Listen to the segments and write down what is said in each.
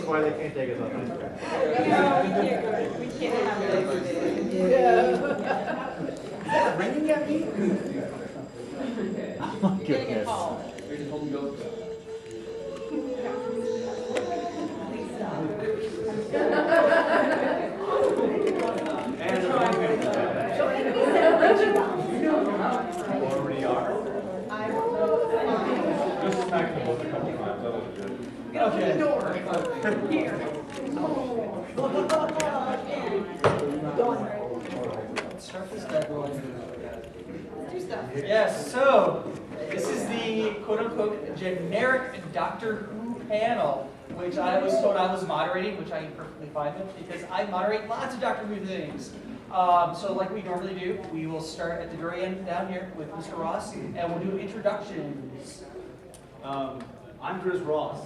That's why they can't take us on this track. We can't have this. Yeah. Ringing at me? Oh my You're getting a goodness. call. Already are? Just smack them both a couple times, that was good. Get open the door. Here. Let's start this bad boy. Do stuff. Yes, so this is the quote-unquote generic Doctor Who panel, which I was told I was moderating, which I am perfectly fine with because I moderate lots of Doctor Who things. So like we normally do, we will start at the very end down here with Mr. Ross, and we'll do introductions. I'm Chris Ross.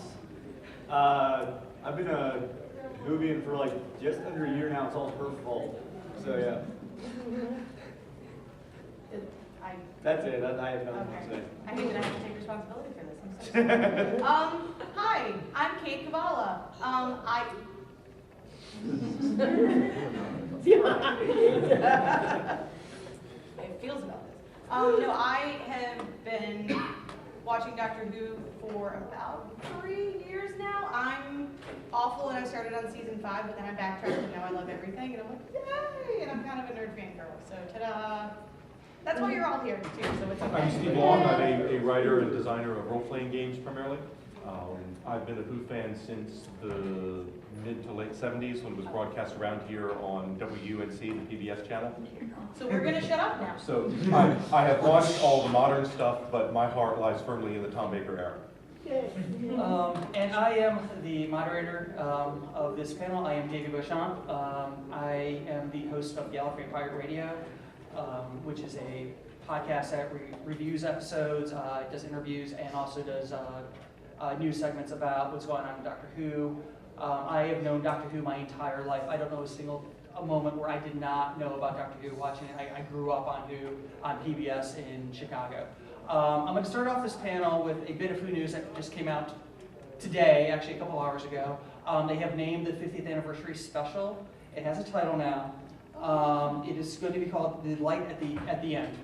I've been a Whovian for like just under a year now. It's all her fault. So yeah. That's it. I have nothing to say. I hate that I have to take responsibility for this. I'm so sorry. Hi, I'm Kate Kavala. It feels about this. No, I have been watching Doctor Who for about 3 years now. I'm awful, and I started on season 5, but then I backtracked, and now I love everything, and I'm like, yay! And I'm kind of a nerd fangirl, so ta-da! That's why you're all here too, so it's okay. I'm Steve Long. I'm a writer and designer of role-playing games primarily. I've been a Who fan since the mid to late 70s when it was broadcast around here on WUNC, the PBS channel. So we're gonna shut up now. So I have watched all the modern stuff, but my heart lies firmly in the Tom Baker era. And I am the moderator of this panel. I am David Beauchamp. I am the host of Gallifrey Pirate Radio, which is a podcast that reviews episodes, does interviews, and also does news segments about what's going on in Doctor Who. I have known Doctor Who my entire life. I don't know a moment where I did not know about Doctor Who watching it. I grew up on Who on PBS in Chicago. I'm going to start off this panel with a bit of Who news that just came out today, actually a couple hours ago. They have named the 50th anniversary special. It has a title now. It is going to be called The Light at the End.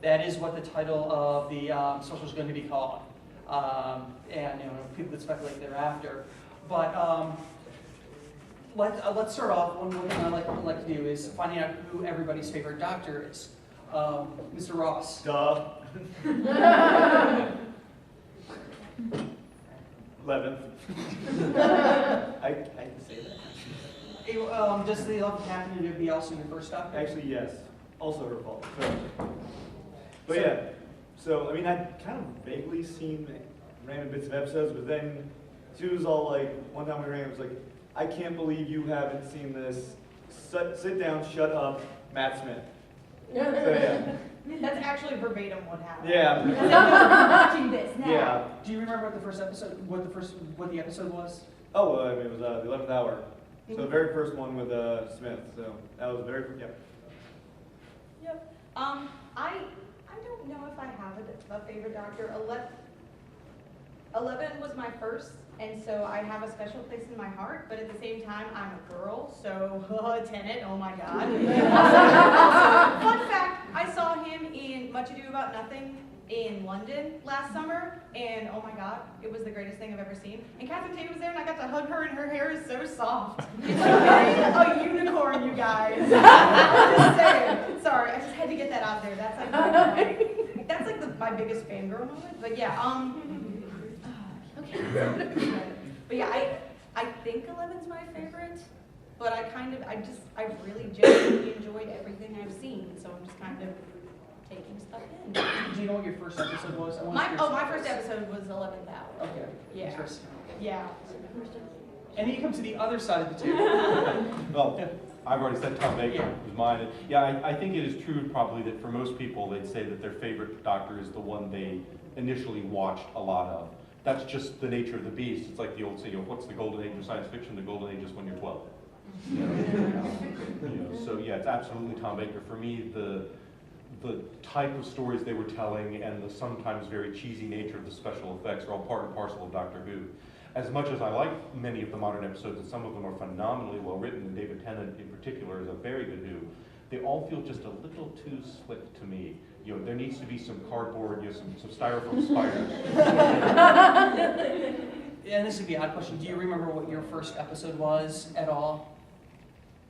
That is what the title of the special is going to be called. And people could speculate thereafter. But let's start off. One thing I like to do is finding out who everybody's favorite Doctor is. Mr. Ross. Duh. 11th. I can say that. Hey, does the 11th happen to be also your first Doctor? Actually, yes. Also her fault. But yeah. So I mean, I'd kind of vaguely seen random bits of episodes, but then she was all like, one time we ran, it was like, I can't believe you haven't seen this. Sit down, shut up, Matt Smith. So yeah. That's actually verbatim what happened. Yeah. Because I'm watching this now. Yeah. Do you remember what the first episode, what the episode was? Oh, I mean, it was the 11th hour. So the very first one with Smith. So that was very, yeah. Yep. I don't know if I have a favorite Doctor. 11 was my first, and so I have a special place in my heart, but at the same time, I'm a girl, so Tenet, oh my God. Fun fact, I saw him in Much Ado About Nothing in London last summer, and oh my God, it was the greatest thing I've ever seen. And Catherine Tate was there, and I got to hug her, and her hair is so soft. It's like a unicorn, you guys. I'm just saying. Sorry, I just had to get that out there. That's like my biggest fangirl moment. But yeah, okay. But yeah, I think 11's my favorite, but I really genuinely enjoyed everything I've seen, so I'm just kind of taking stuff in. Do you know what your first episode was? My first episode was 11th Hour. Okay. Yeah. Interesting. Yeah. And then you come to the other side of the table. Well, I've already said Tom Baker Yeah. was mine. Yeah, I think it is true probably that for most people they'd say that their favorite Doctor is the one they initially watched a lot of. That's just the nature of the beast. It's like the old saying, what's the golden age of science fiction? The golden age is when you're 12. So yeah, it's absolutely Tom Baker. For me, the type of stories they were telling and the sometimes very cheesy nature of the special effects are all part and parcel of Doctor Who. as much as I like many of the modern episodes, and some of them are phenomenally well written, and David Tennant in particular is a very good Who, they all feel just a little too slick to me. You know, there needs to be some cardboard, some styrofoam spiders. And this would be an odd question. Do you remember what your first episode was at all?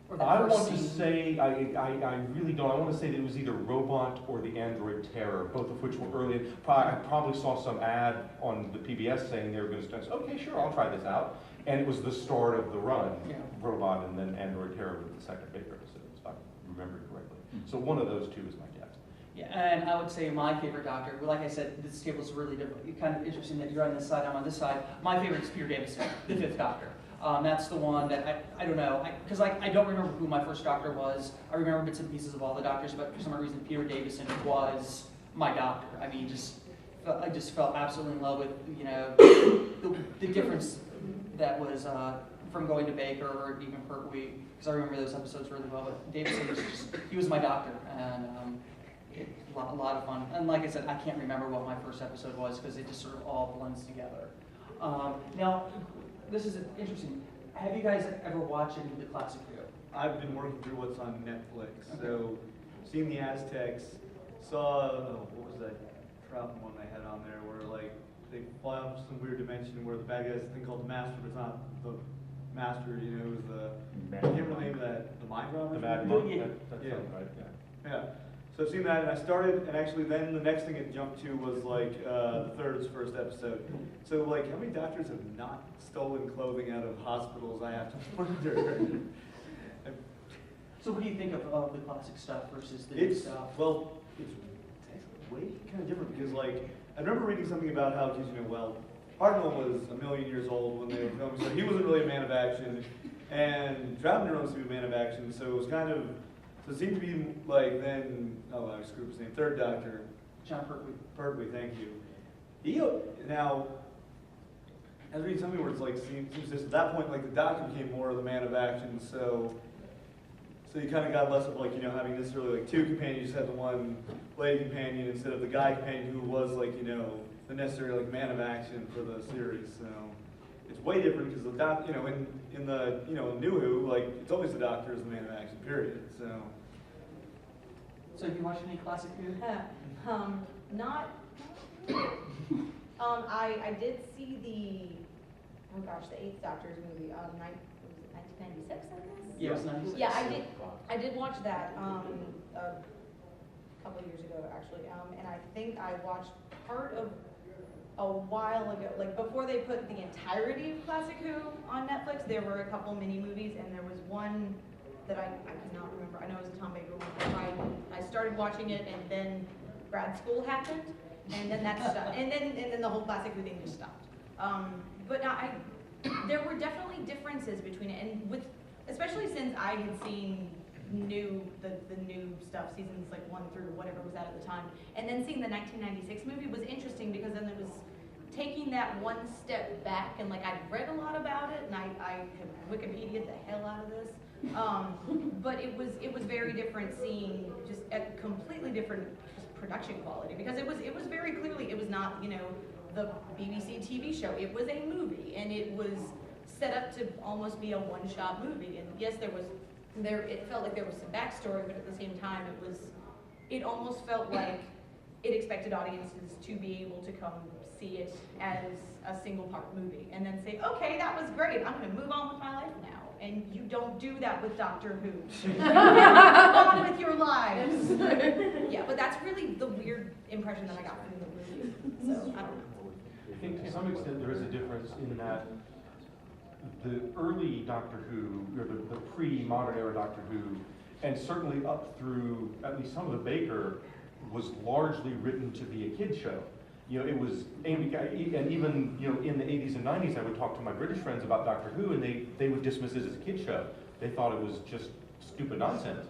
Or the I first want to scene? say, I really don't. I want to say that it was either Robot or the Android Terror, both of which were early. I probably saw some ad on the PBS saying they were going to start. Okay, sure, I'll try this out. And it was the start of the run, Yeah. Robot and then Android Terror with the second Baker episode, if I remember correctly. So one of those two is my guess. Yeah, and I would say my favorite Doctor, well, like I said, this table's really different. It's kind of interesting that you're on this side, I'm on this side. My favorite is Peter Davison, the fifth Doctor. That's the one that I don't know, because I don't remember who my first Doctor was. I remember bits and pieces of all the Doctors, but for some reason Peter Davison was my Doctor. I mean, I just felt absolutely in love with, you know, the difference that was from going to Baker or even Pertwee, because I remember those episodes really well. But Davison was he was my Doctor, and a lot of fun. And like I said, I can't remember what my first episode was because it just sort of all blends together. Now, this is interesting. Have you guys ever watched any of the classic Who? I've been working through what's on Netflix, so seen the Aztecs, saw, what was that Trout one they had on there where like they fly off some weird dimension where the bad guy's a thing called the Master, but it's not the Master, you know, it was the, I can't remember the name of that, the Mind Robber? The Mad Monk, Yeah. that Yeah. sounds right, yeah. Yeah, so I've seen that, and I started, and actually then the next thing it jumped to was like the Third's first episode. So like, how many doctors have not stolen clothing out of hospitals? I have to wonder. So what do you think of the classic stuff versus the new It's, stuff? well, it's way kind of different because like, I remember reading something about how, because you know, well, Hartnell was a million years old when they were filming, so he wasn't really a man of action, and Troutner was to be a man of action, so it was kind of, so it seemed to be like then, oh, I screwed his name, Third Doctor, John Pertwee. Pertwee, thank you. He, now, I was reading something where it's like, seems just at that point, like the Doctor became more of the man of action, so you kind of got less of like, you know, having necessarily like two companions, you just had the one lady companion instead of the guy companion who was like, you know, the necessary like man of action for the series, so it's way different because the doc, you know, in the, you know, New Who, like, it's always the Doctor as the man of action, period, so. So have you watched any classic Who? Not. I did see the, oh gosh, the Eighth Doctor's movie, 1996, I guess. Yeah, it was 96. Yeah, I did watch that a couple of years ago actually, and I think I watched part of a while ago, like before they put the entirety of Classic Who on Netflix. There were a couple mini movies, and there was one that I cannot remember. I know it was a Tom Baker one. I started watching it, and then grad school happened, and then that stopped, and then the whole Classic Who thing just stopped. But now there were definitely differences between it, and especially since I had seen the new stuff, seasons like 1 through whatever was out at the time, and then seeing the 1996 movie was interesting because then it was taking that one step back, and like I'd read a lot about it, and I had Wikipedia'd the hell out of this, but it was very different seeing just a completely different production quality because it was very clearly, it was not, you know, the BBC TV show. It was a movie, and it was set up to almost be a one-shot movie. And yes, it felt like there was some backstory, but at the same time, it almost felt like it expected audiences to be able to come see it as a single-part movie, and then say, okay, that was great, I'm going to move on with my life now. And you don't do that with Doctor Who. Move on with your lives. Yeah, but that's really the weird impression that I got from the movie. So I don't know. I think to some extent there is a difference in that the early Doctor Who, or the pre-modern era Doctor Who, and certainly up through at least some of the Baker, was largely written to be a kid show. You know, it was aimed at, and even, you know, in the 80s and 90s, I would talk to my British friends about Doctor Who, and they would dismiss it as a kid show. They thought it was just stupid nonsense.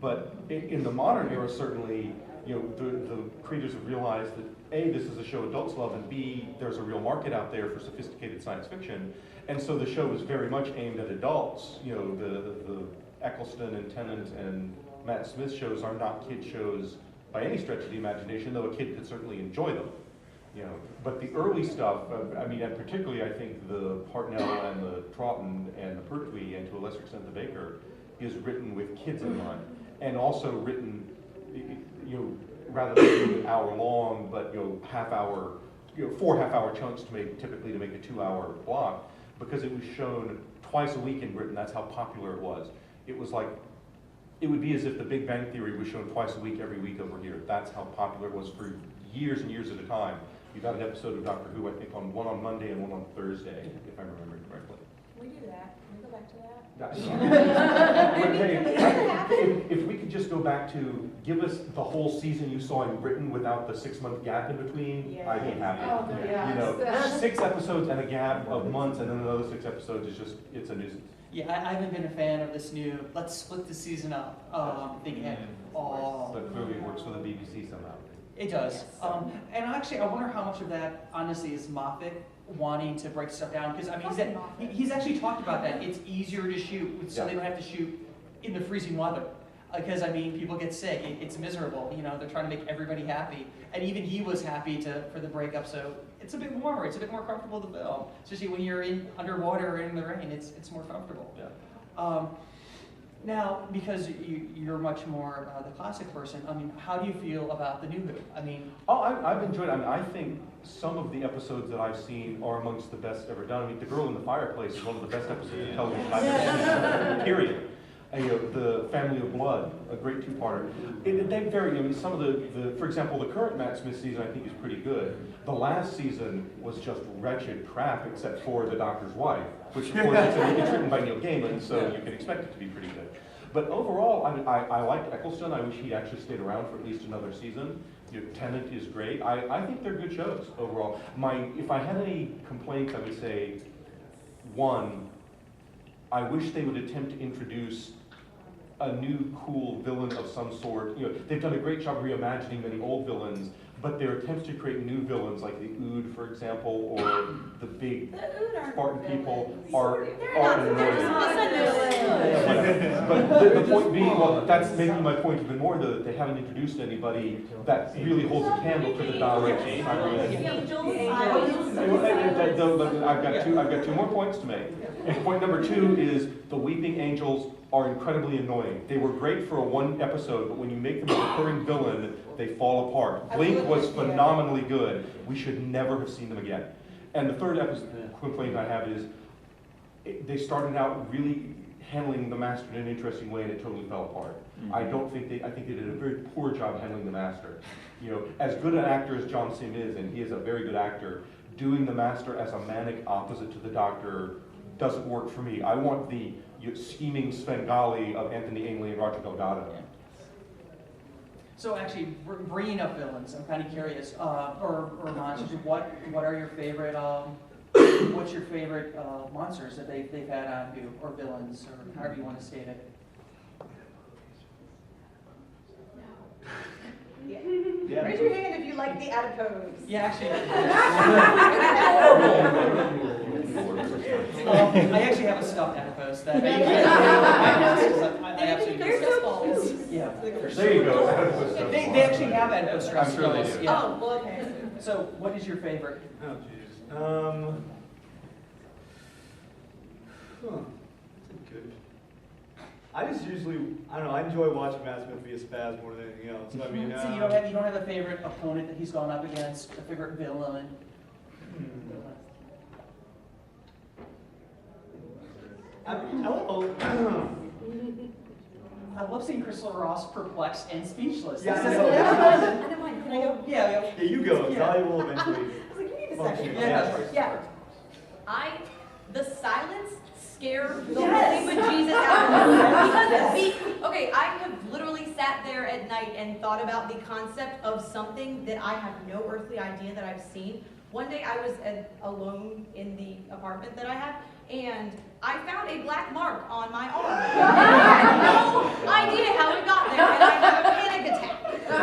But in the modern era, certainly, you know, the creators have realized that A, this is a show adults love, and B, there's a real market out there for sophisticated science fiction. And so the show is very much aimed at adults. You know, the Eccleston and Tennant and Matt Smith shows are not kid shows by any stretch of the imagination, though a kid could certainly enjoy them. You know, but the early stuff, I mean, and particularly I think the Hartnell and the Troughton and the Pertwee, and to a lesser extent the Baker, is written with kids in mind, and also written, you know, rather than being an hour long, but you know, half hour, you know, 4 half-hour chunks to make a 2-hour block, because it was shown twice a week in Britain. That's how popular it was. It was like, it would be as if The Big Bang Theory was shown twice a week every week over here. That's how popular it was for years and years at a time. You got an episode of Doctor Who, I think, one on Monday and one on Thursday, if I remember correctly. Can we do that? Can we go back to that? But hey, if we could just go back to, give us the whole season you saw in Britain without the 6-month gap in between, I'd be happy. Oh, yeah. You know, 6 episodes and a gap of months and then another 6 episodes is just, it's a nuisance. Yeah, I haven't been a fan of this new, let's split the season up, thing at all. But clearly it works for the BBC somehow. It does. And actually, I wonder how much of that, honestly, is Moffat wanting to break stuff down. Because, I mean, he's actually talked about that. It's easier to shoot, so they don't have to shoot in the freezing weather. Because, I mean, people get sick. It's miserable. You know, they're trying to make everybody happy. And even he was happy for the breakup, so it's a bit warmer. It's a bit more comfortable to film. Especially when you're underwater or in the rain, it's more comfortable. Yeah. Now, because you're much more the classic person, I mean, how do you feel about the new Who? I mean, oh, I've enjoyed it. I mean, I think some of the episodes that I've seen are amongst the best ever done. I mean, The Girl in the Fireplace is one of the best episodes of television I've ever seen, period. And, you know, The Family of Blood, a great two-parter. They vary. I mean, some of the, for example, the current Matt Smith season I think is pretty good. The last season was just wretched crap, except for The Doctor's Wife, which of course it's written by Neil Gaiman, so you can expect it to be pretty good. But overall, I liked Eccleston. I wish he'd actually stayed around for at least another season. You know, Tennant is great. I think they're good shows overall. If I had any complaints, I would say, one, I wish they would attempt to introduce a new cool villain of some sort. You know, they've done a great job reimagining many old villains, but their attempts to create new villains, like the Ood, for example, or the big Spartan people, are annoying. But the point being, well, that's making my point even more, though, that they haven't introduced anybody that really holds a candle to the Daleks. I've got 2 more points to make. And point number 2 is the Weeping Angels are incredibly annoying. They were great for one episode, but when you make them a recurring villain, they fall apart. Blink was phenomenally good. We should never have seen them again. And the third complaint I have is they started out really handling the Master in an interesting way, and it totally fell apart. I think they did a very poor job handling the Master. You know, as good an actor as John Sim is, and he is a very good actor, doing the Master as a manic opposite to the Doctor doesn't work for me. I want the scheming Svengali of Anthony Ainley and Roger Delgado. Yeah. So actually, bringing up villains, I'm kind of curious, or monsters. What are your favorite? What's your favorite monsters that they've had on Who, or villains, or however you want to state it? Yeah. Raise your hand if you like the adipose. Yeah, actually. I actually have a stuffed adipose that I absolutely balls. Yeah. There you go. They actually have adipose stress I'm sure they balls. do. Yeah. Oh, well, okay. So, what is your favorite? Oh, jeez. That's good. I just usually, I don't know, I enjoy watching Matt Smith be a spaz more than anything else. I mean, So you don't have a favorite opponent that he's gone up against, a favorite villain? I love seeing Crystal Ross perplexed and speechless. Yeah, This I is- know. I don't mind. Can I go? Yeah. Yeah, you go. Yeah. Sally will eventually. I was like, you need a function. second. Yeah. Yeah. The silence scared the living bejesus out of me. Okay, I have literally sat there at night and thought about the concept of something that I have no earthly idea that I've seen. One day I was alone in the apartment that I had, and I found a black mark on my arm. I had no idea how it got there, and I have a panic attack.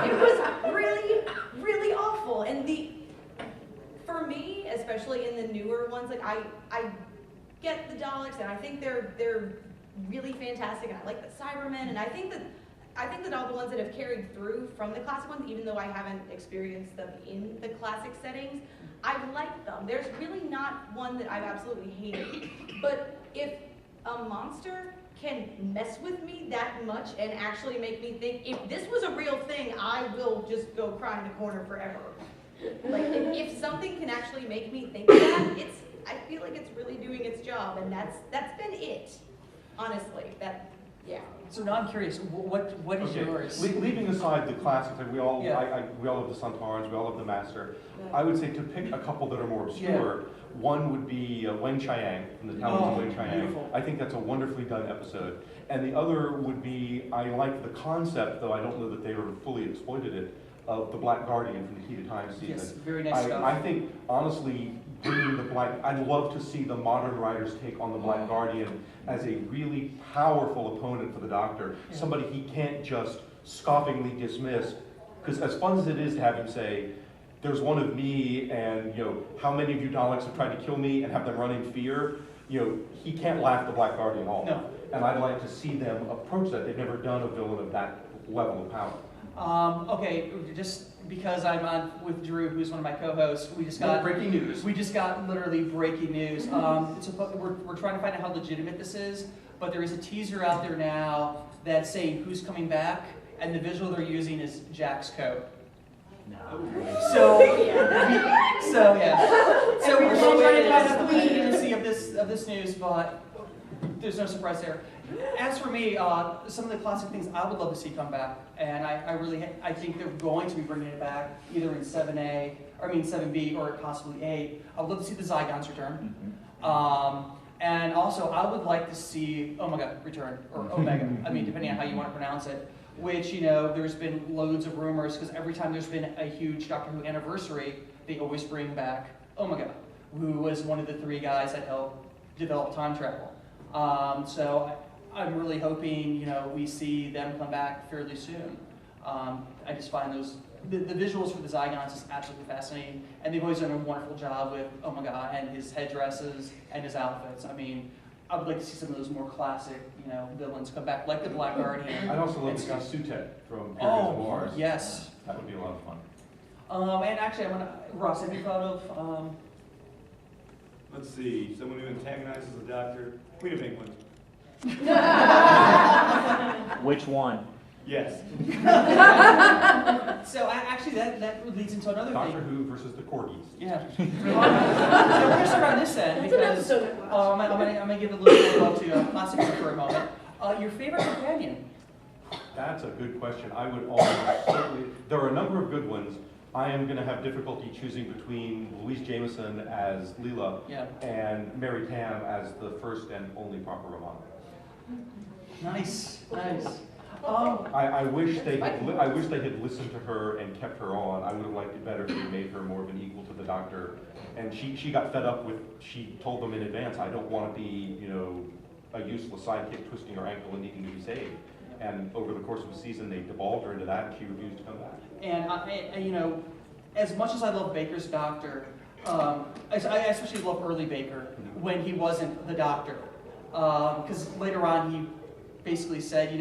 It was really, really awful. And for me, especially in the newer ones, like I get the Daleks, and I think they're really fantastic, and I like the Cybermen, and I think that I think that all the ones that have carried through from the classic ones, even though I haven't experienced them in the classic settings, I like them. There's really not one that I've absolutely hated. But if a monster can mess with me that much and actually make me think, if this was a real thing, I will just go cry in the corner forever. Like, if something can actually make me think that, I feel like it's really doing its job, and that's been it, honestly. Yeah. So now I'm curious, what is Okay. yours? Leaving aside the classics, like we all Yeah. we all love the Centaurs, we all love the Master. I would say to pick a couple that are more obscure, one would be Wen Chiang, from the Talons of Wen Chiang. Beautiful. I think that's a wonderfully done episode. And the other would be, I like the concept, though I don't know that they ever fully exploited it, of the Black Guardian from the Heat of Time season. Yes, very nice stuff. I think, honestly, bringing the I'd love to see the modern writers take on the Black Guardian as a really powerful opponent for the Doctor. Yeah. Somebody he can't just scoffingly dismiss. Because as fun as it is to have him say, there's one of me, and how many of you Daleks have tried to kill me and have them run in fear, he can't laugh the Black Guardian off. No. And I'd like to see them approach that. They've never done a villain of that level of power. Okay, just because I'm on with Drew, who's one of my co-hosts, we just got breaking news. We just got literally breaking news. We're trying to find out how legitimate this is, but there is a teaser out there now that's saying who's coming back, and the visual they're using is Jack's coat. So yeah. So we're still trying to find out the legitimacy of this news, but there's no surprise there. As for me, some of the classic things I would love to see come back, and I think they're going to be bringing it back either in 7B or possibly 8. I would love to see the Zygons return. And also, I would like to see Omega return, or Omega, depending on how you want to pronounce it, which, there's been loads of rumors, because every time there's been a huge Doctor Who anniversary, they always bring back Omega, who was one of the 3 guys that helped develop time travel. So I'm really hoping, we see them come back fairly soon. I just find the visuals for the Zygons is absolutely fascinating, and they've always done a wonderful job with Omega and his headdresses and his outfits. I would like to see some of those more classic, villains come back, like the Black Guardian. I'd also love to see Sutek from Periods of Mars. Yes. That would be a lot of fun. And actually, Ross, have you thought of? Let's see, someone who antagonizes the Doctor. Queen of England. Which one? Yes. So actually, that leads into another Doctor thing. Who versus the Corgis. Yeah. So we're gonna start on this end because I'm gonna give a little love to classic for a moment. Your favorite companion? That's a good question. I would almost certainly. There are a number of good ones. I am going to have difficulty choosing between Louise Jameson as Leela and Mary Tam as the first and only proper Romana. Nice. I wish they had listened to her and kept her on. I would have liked it better if they made her more of an equal to the Doctor. And she got fed up with. She told them in advance, "I don't want to be, a useless sidekick twisting her ankle and needing to be saved." And over the course of the season, they devolved her into that, and she refused to come back. And as much as I love Baker's Doctor, I especially love early Baker when he wasn't the Doctor, because later on he basically said,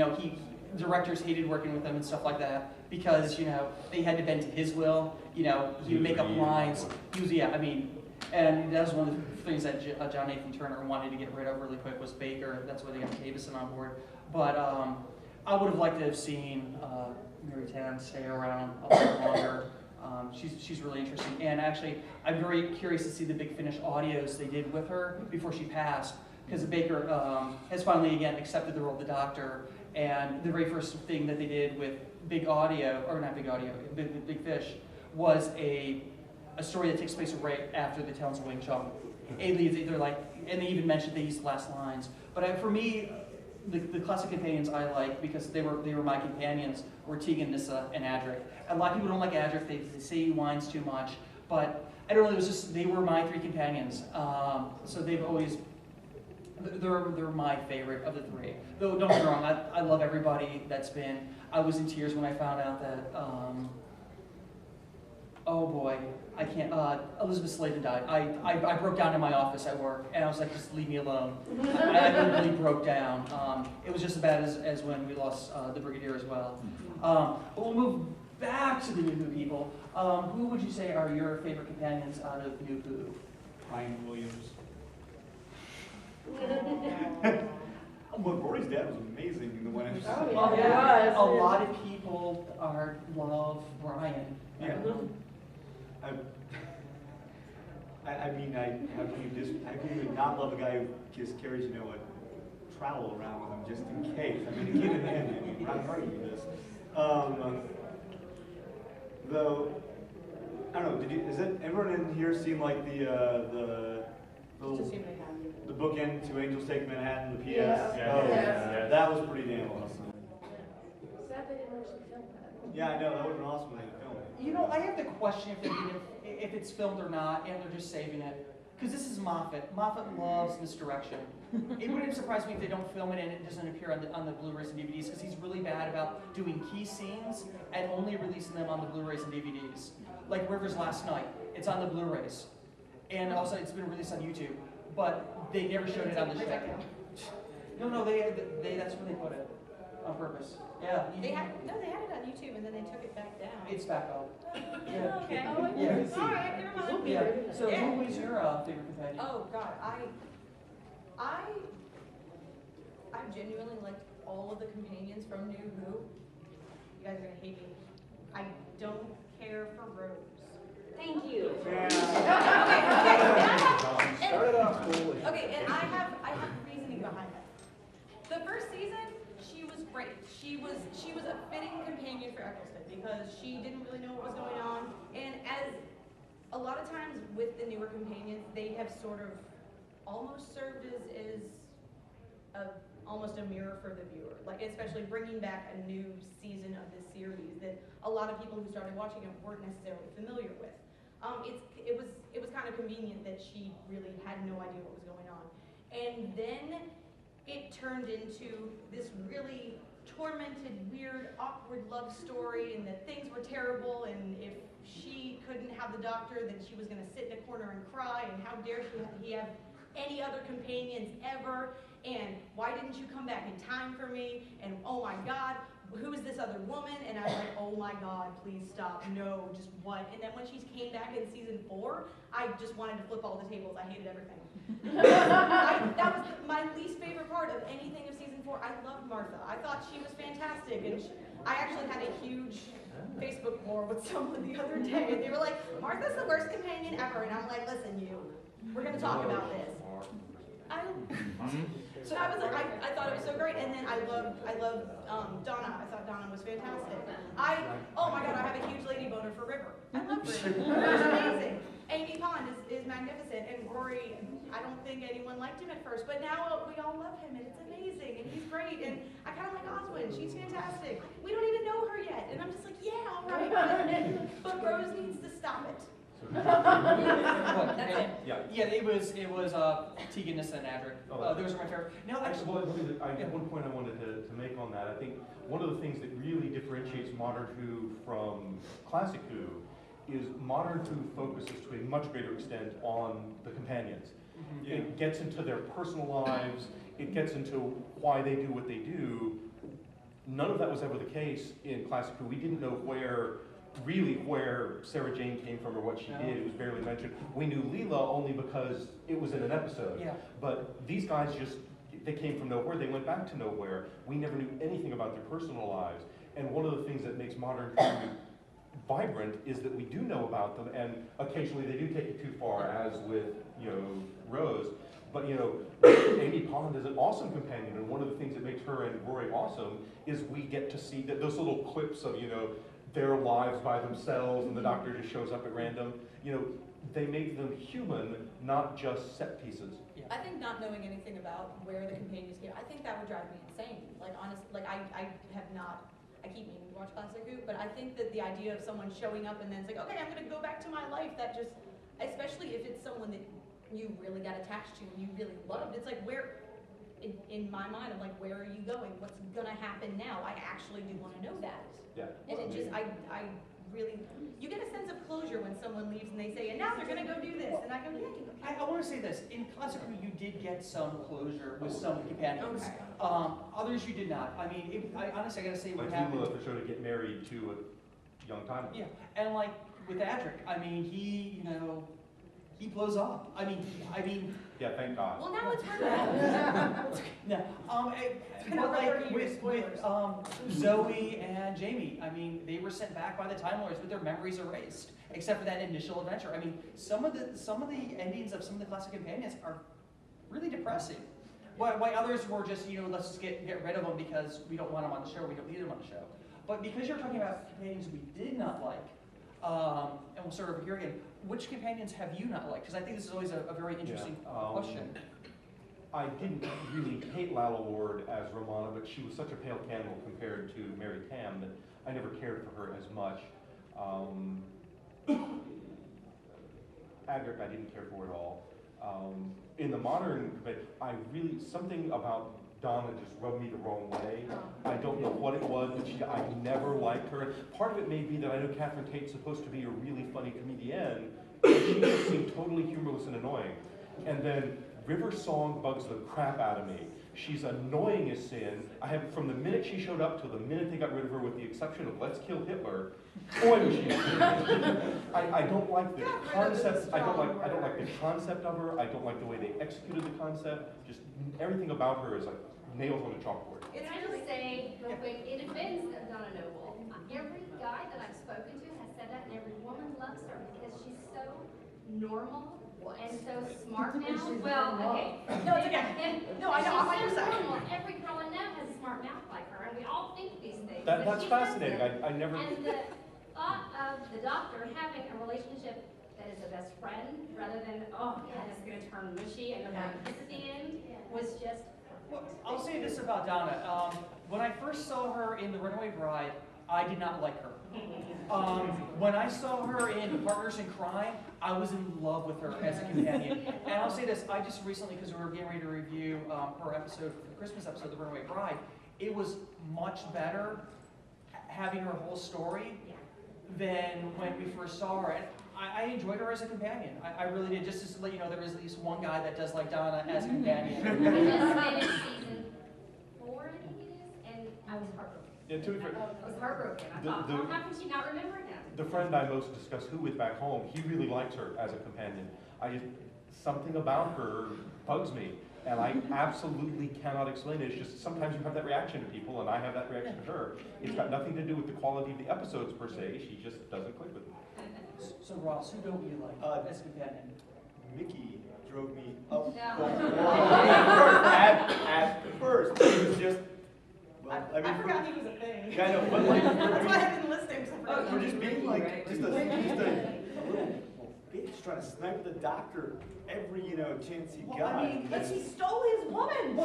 directors hated working with him and stuff like that because they had to bend to his will. He would make up lines. And that was one of the things that John Nathan Turner wanted to get rid of really quick was Baker. That's why they got Davison on board. But I would have liked to have seen Mary Tan stay around a lot longer. She's really interesting. And actually, I'm very curious to see the Big Finish audios they did with her before she passed, because Baker has finally, again, accepted the role of the Doctor. And the very first thing that they did with Big Fish, was a story that takes place right after the Talons of Wing Chun. And they even mentioned they used the last lines. But for me, the classic companions I like, because they were my companions, were Tegan, Nyssa, and Adric. A lot of people don't like Adric, they say he whines too much, but I don't know, they were my 3 companions. So they've always, they're my favorite of the 3. Though don't get me wrong, I love everybody that's been. I was in tears when I found out that Oh boy, I can't. Elizabeth Sladen died. I broke down in my office at work, and I was like, just leave me alone. I literally broke down. It was just as bad as when we lost the Brigadier as well. But we'll move back to the New Who people. Who would you say are your favorite companions out of New Who? Ryan Williams. Well, Rory's dad was amazing in the one episode. Oh, yeah. A lot of people love Brian. Yeah. I mean, how can you not love a guy who just carries, you know, a trowel around with him just in case? I mean, again, we're not arguing this. Though, I don't know. Is it everyone in here seen like the bookend to Angels Take Manhattan, the PS? Yeah. That was pretty damn awesome. Sad they didn't actually film that. Yeah, I know, that would have been awesome when they filmed it. You know, I have to question if it's filmed or not, and they're just saving it. Because this is Moffat. Moffat loves misdirection. It wouldn't surprise me if they don't film it and it doesn't appear on the Blu-rays and DVDs, because he's really bad about doing key scenes and only releasing them on the Blu-rays and DVDs. Like River's Last Night, it's on the Blu-rays. And also it's been released on YouTube, but they never showed it on the show. No, they that's where they put it on purpose. Yeah. They had it on YouTube and then they took it back down. It's back up. Yeah. Okay. Yeah. All right, never mind. Yeah. So Yeah. who was your favorite companion? Oh God, I genuinely liked all of the companions from New Who. You guys are gonna hate me. I don't care for Rose. Thank you. Started off cool. Okay, and I have reasoning behind that. The first season, she was great. She was a fitting companion for Eccleston because she didn't really know what was going on. And as a lot of times with the newer companions, they have sort of almost served as almost a mirror for the viewer. Like especially bringing back a new season of this series that a lot of people who started watching it weren't necessarily familiar with. It was kind of convenient that she really had no idea what was going on. And then it turned into this really tormented, weird, awkward love story, and that things were terrible, and if she couldn't have the doctor, then she was going to sit in a corner and cry, and how dare he have any other companions ever, and why didn't you come back in time for me, and oh my God, who is this other woman? And I was like, oh my God, please stop, no, just what? And then when she came back in season 4, I just wanted to flip all the tables. I hated everything. That was my least favorite part of anything of season 4. I loved Martha. I thought she was fantastic, and I actually had a huge Facebook war with someone the other day, and they were like, Martha's the worst companion ever, and I'm like, listen, we're gonna talk about this. So I was like, I thought it was so great, and then I loved Donna. I thought Donna was fantastic. Oh my God, I have a huge lady boner for River. I love River. River's amazing. Amy Pond is magnificent, and Rory, I don't think anyone liked him at first, but now we all love him, and it's amazing, and he's great, and I kind of like Oswin. She's fantastic. We don't even know her yet, and I'm just like, yeah, all right, but Rose needs to stop it. That's it. Yeah. It was Tegan, Nissa, and Adric. Those are my favorite. No, Actually, I have one point I wanted to make on that. I think one of the things that really differentiates Modern Who from Classic Who is Modern Who focuses to a much greater extent on the companions. Yeah. It gets into their personal lives, it gets into why they do what they do. None of that was ever the case in Classic Who. We didn't know where Sarah Jane came from or what she did. It was barely mentioned. We knew Leela only because it was in an episode. Yeah. But these guys they came from nowhere, they went back to nowhere. We never knew anything about their personal lives. And one of the things that makes Modern Who vibrant is that we do know about them, and occasionally they do take it too far, as with, Rose. But, Amy Pond is an awesome companion, and one of the things that makes her and Rory awesome is we get to see those little clips of, their lives by themselves, and the doctor just shows up at random. They make them human, not just set pieces. Yeah. I think not knowing anything about where the companions came, I think that would drive me insane. Like honestly, I keep meaning to watch Classic Who, but I think that the idea of someone showing up and then it's like, okay, I'm gonna go back to my life, that just, especially if it's someone that you really got attached to and you really loved, it's like where, in my mind, I'm like, where are you going? What's gonna happen now? I actually do wanna know that. Yeah. And it just, I really, you get a sense of closure when someone leaves and they say, and now they're gonna go do this, and I go, yay. I want to say this, in Classic Who, you did get some closure with some companions. Okay. Others you did not. I mean, I honestly gotta say what Like happened. Lula, for sure, to get married to a young time. Yeah, and like with Adric, I mean, he blows up. I mean, Yeah, thank God. Well, now it's hard. no. been But over like 30 years, with spoilers. Zoe and Jamie, I mean, they were sent back by the Time Lords with their memories erased, except for that initial adventure. I mean, some of the endings of some of the classic companions are really depressing. Why others were just, let's just get rid of them because we don't want them on the show, we don't need them on the show. But because you're talking about companions we did not like, and we'll start over here again, which companions have you not liked? Because I think this is always a very interesting question. I didn't really hate Lala Ward as Romana, but she was such a pale candle compared to Mary Tam that I never cared for her as much. Adric I didn't care for at all. In the modern, but something about Donna just rubbed me the wrong way. I don't know what it was, but I never liked her. Part of it may be that I know Catherine Tate's supposed to be a really funny comedian, but she just seemed totally humorless and annoying. And then River Song bugs the crap out of me. She's annoying as sin. From the minute she showed up till the minute they got rid of her, with the exception of Let's Kill Hitler, boy was she I don't like the concept. I don't like the concept of her. I don't like the way they executed the concept. Just everything about her is like nails on a chalkboard. Can I just say real quick, in defense of Donna Noble, every guy that I've spoken to has said that, and every woman loves her because she's so normal and so smart now. Well, okay. No, it's okay. No, I know, I'm on your She's so side. normal. Every girl I know has a smart mouth like her, and we all think these things. That's but she fascinating. doesn't. I never. And the thought of the doctor having a relationship that is a best friend, rather than, oh, God, it's going to turn mushy and they're going to kiss at the end, was just. Well, I'll say this about Donna. When I first saw her in The Runaway Bride, I did not like her. When I saw her in Partners in Crime, I was in love with her as a companion. And I'll say this, I just recently, because we were getting ready to review her episode, the Christmas episode, The Runaway Bride, it was much better having her whole story than when we first saw her. And I enjoyed her as a companion. I really did. Just to let you know, there is at least one guy that does like Donna as a companion. I just finished season 4, I think it is, and I was heartbroken. Yeah, to be fair, I was heartbroken. I thought, oh, how can she not remember him? the friend I most discuss Who with back home, he really likes her as a companion. Something about her bugs me, and I absolutely cannot explain it. It's just sometimes you have that reaction to people, and I have that reaction to her. It's got nothing to do with the quality of the episodes per se. She just doesn't click with me. So Ross, who don't you like as a companion? Mickey drove me up No. the wall. At first, it was just, well, I forgot he was a thing. Yeah, I know, but like, That's why I didn't list him, 'cause I forgot. we're just being like, just a little bitch trying to snipe the doctor every, chance he got. But she stole his woman.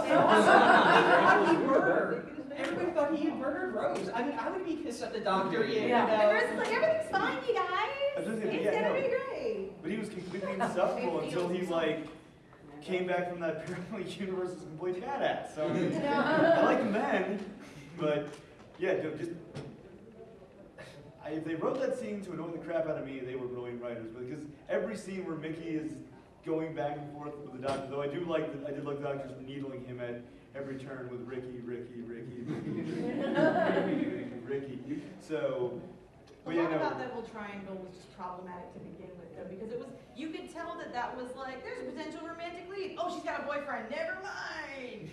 Everybody thought he had murdered Rose. I mean, I would be pissed at the doctor. And Rose is like, everything's fine, you guys. was just It's gonna- yeah, gonna no. be great. But he was completely insufferable until he came back from that parallel universe as a complete badass. So I like him then, but yeah, just if they wrote that scene to annoy the crap out of me, they were brilliant writers. Because every scene where Mickey is going back and forth with the doctor, though I did like the doctors needling him at every turn with Ricky. So. The But yeah, one no. about that whole triangle was just problematic to begin with, though, because you could tell that was like, there's a potential romantic lead. Oh, she's got a boyfriend. Never mind.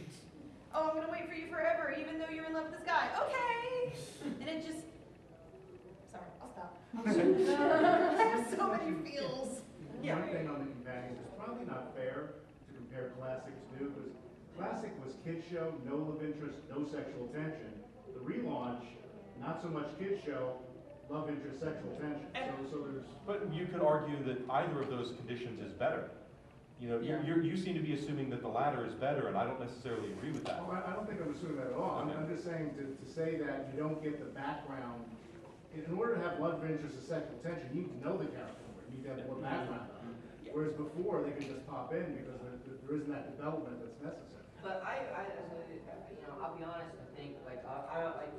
Oh, I'm gonna wait for you forever, even though you're in love with this guy. Okay. And it just. Sorry, I'll stop. I have so many feels. Yeah. One thing on the companions, it's probably not fair to compare classic to new, because classic was kid show, no love interest, no sexual tension. The relaunch, not so much kid show, love interest, sexual tension. So there's. But you could argue that either of those conditions is better. You seem to be assuming that the latter is better, and I don't necessarily agree with that. Well, I don't think I'm assuming that at all. Okay. I'm just saying to say that you don't get the background. In order to have love interest and sexual tension, you need to know the character more. You need to have more background. Whereas before, they could just pop in because there isn't that development that's necessary. But I'll be honest, I think, for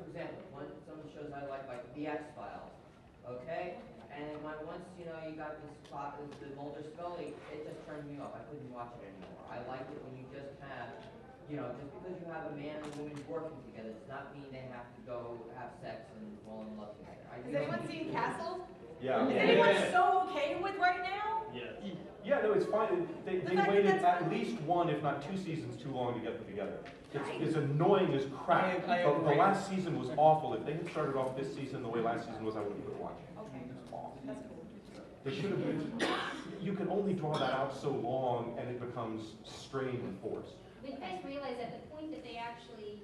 example, some of the shows I like The X-Files, okay? And when once, you know, you got this plot, the Mulder Scully, it just turned me off. I couldn't watch it anymore. I liked it when you just have, you know, just because you have a man and a woman working together, does not mean they have to go have sex and fall in love together. Has anyone seen Castle? Yeah. Is anyone so okay with right now? Yeah, no, it's fine. They fact waited that at least one, if not 2 seasons too long to get them together. It's annoying as crap. I The agree. last season was awful. If they had started off this season the way last season was, I wouldn't have been watching. Okay, It's awful. that's cool. They should have been, you can only draw that out so long and it becomes strained and forced. But you guys realize at the point that they actually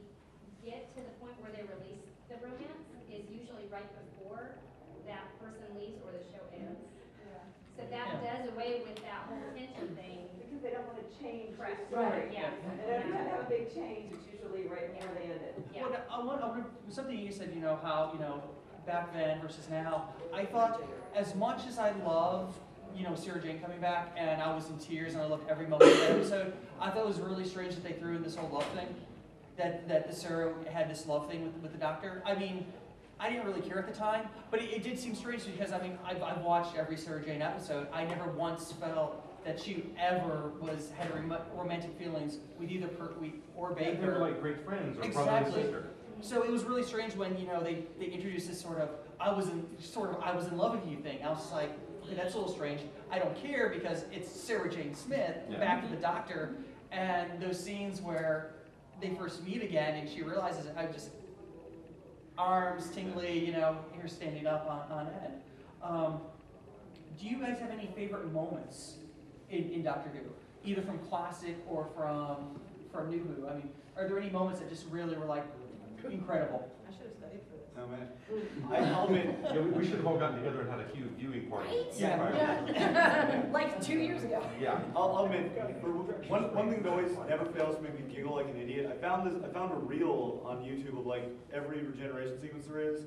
get to the point where they release the romance is usually right before that person leaves or the show ends. So that does away with that whole tension thing. Because they don't want to change the Correct. story. Yeah. And every time they have a big change, it's usually right before they end it. Yeah. Well, something you said, you know, how, you know, back then versus now, I thought as much as I love, you know, Sarah Jane coming back, and I was in tears and I loved every moment of the episode, I thought it was really strange that they threw in this whole love thing, that the Sarah had this love thing with the doctor. I mean, I didn't really care at the time, but it did seem strange because, I mean, I've watched every Sarah Jane episode. I never once felt that she ever had romantic feelings with either or They Baker. were like great friends or brother and Exactly. sister. So it was really strange when, you know, they introduced this sort of I was in love with you thing. I was just like, okay, that's a little strange. I don't care because it's Sarah Jane Smith back to the doctor, and those scenes where they first meet again and she realizes it, I just arms tingly, you know, here standing up on end. Do you guys have any favorite moments in Doctor Who, either from classic or from New Who? I mean, are there any moments that just really were like incredible? I should have studied for this. Oh, man. I'll admit, Yeah, we should have all gotten together and had a huge viewing party. Right? Yeah. Like 2 years ago. Yeah. I'll admit, one thing that always never fails to make me giggle like an idiot. I found a reel on YouTube of like every regeneration sequence there is,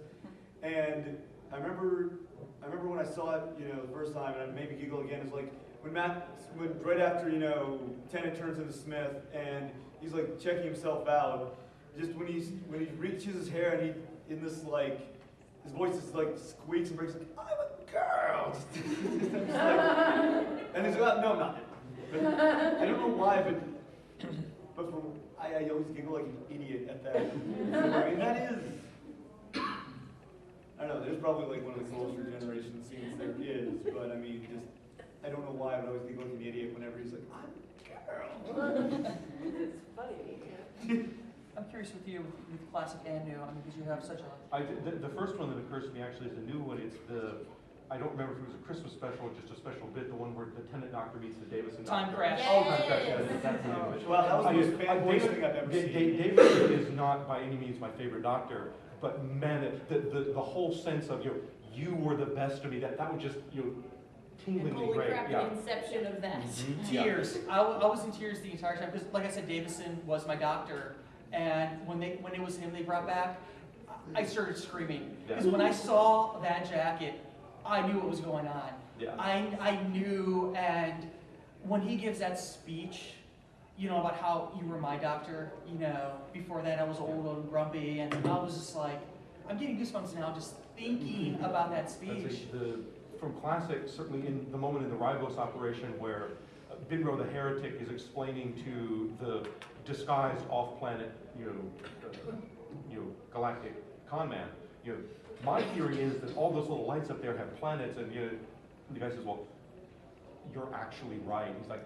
and I remember when I saw it, you know, the first time, and it made me giggle again. Is like when right after, you know, Tennant turns into Smith and he's like checking himself out. Just when he reaches his hair and he in this like his voice just like squeaks and breaks like, I'm a girl. And he's like, no, I'm not. But I don't know why, but I always giggle like an idiot at that. I mean, that is, I don't know, there's probably like one of the coolest regeneration scenes there is, but I mean, just, I don't know why, but I always giggle like an idiot whenever he's like, I'm a girl. It's funny. I'm curious with you, with classic and new, I mean, because you have such a... The first one that occurs to me actually is a new one. It's I don't remember if it was a Christmas special or just a special bit, the one where the Tennant Doctor meets the Davison Time Doctor. Crash. Oh, Time Crash, yeah, that's the name of it. Well, that was the most fanboy David- thing I've ever seen. Davison is not by any means my favorite Doctor, but man, the whole sense of, you were the best to me, that was just, tinglingly Holy great. crap, Yeah. the inception of that. Yeah. Tears. I was in tears the entire time because, like I said, Davison was my doctor, and when it was him they brought back, I started screaming because when I saw that jacket, I knew what was going on. Yeah. I knew, and when he gives that speech, you know, about how you were my doctor, you know, before that I was old and grumpy, and I was just like, I'm getting goosebumps now just thinking about that speech. From classic, certainly in the moment in the Rivos operation where Binro the heretic is explaining to the disguised off-planet, galactic con man, my theory is that all those little lights up there have planets, and the guy says, well, you're actually right. He's like,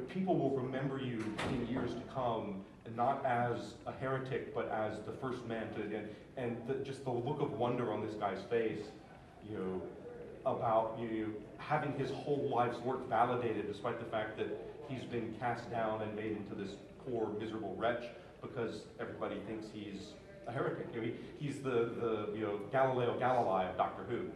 people will remember you in years to come, and not as a heretic, but as the first man to, just the look of wonder on this guy's face, about having his whole life's work validated, despite the fact that he's been cast down and made into this poor, miserable wretch because everybody thinks he's a heretic. He's the Galileo Galilei of Doctor Who.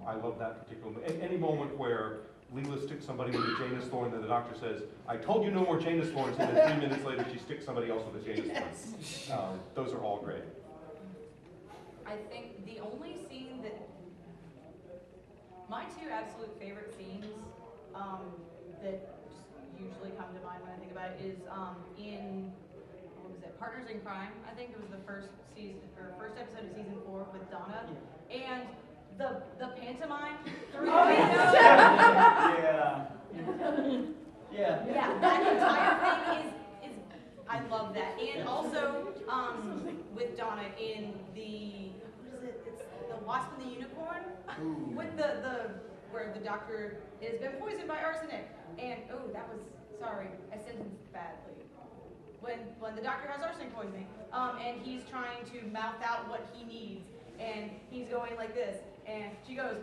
I love that particular moment. Any moment where Leela sticks somebody with a Janus thorn, and the doctor says, "I told you no more Janus thorns," and then 3 minutes later she sticks somebody else with a Janus thorn. Those are all great. I think the only scene that my two absolute favorite scenes that just usually come to mind when I think about it is in what was it, Partners in Crime. I think it was the first episode of season 4 with Donna, and the pantomime through the Oh, window. Yeah. Yeah. Yeah, that entire thing is I love that. And also, with Donna in the, what is it? It's the Wasp and the Unicorn. With the where the doctor has been poisoned by arsenic. And that was, sorry, I sentenced badly. When the doctor has arsenic poisoning, and he's trying to mouth out what he needs, and he's going like this, and she goes,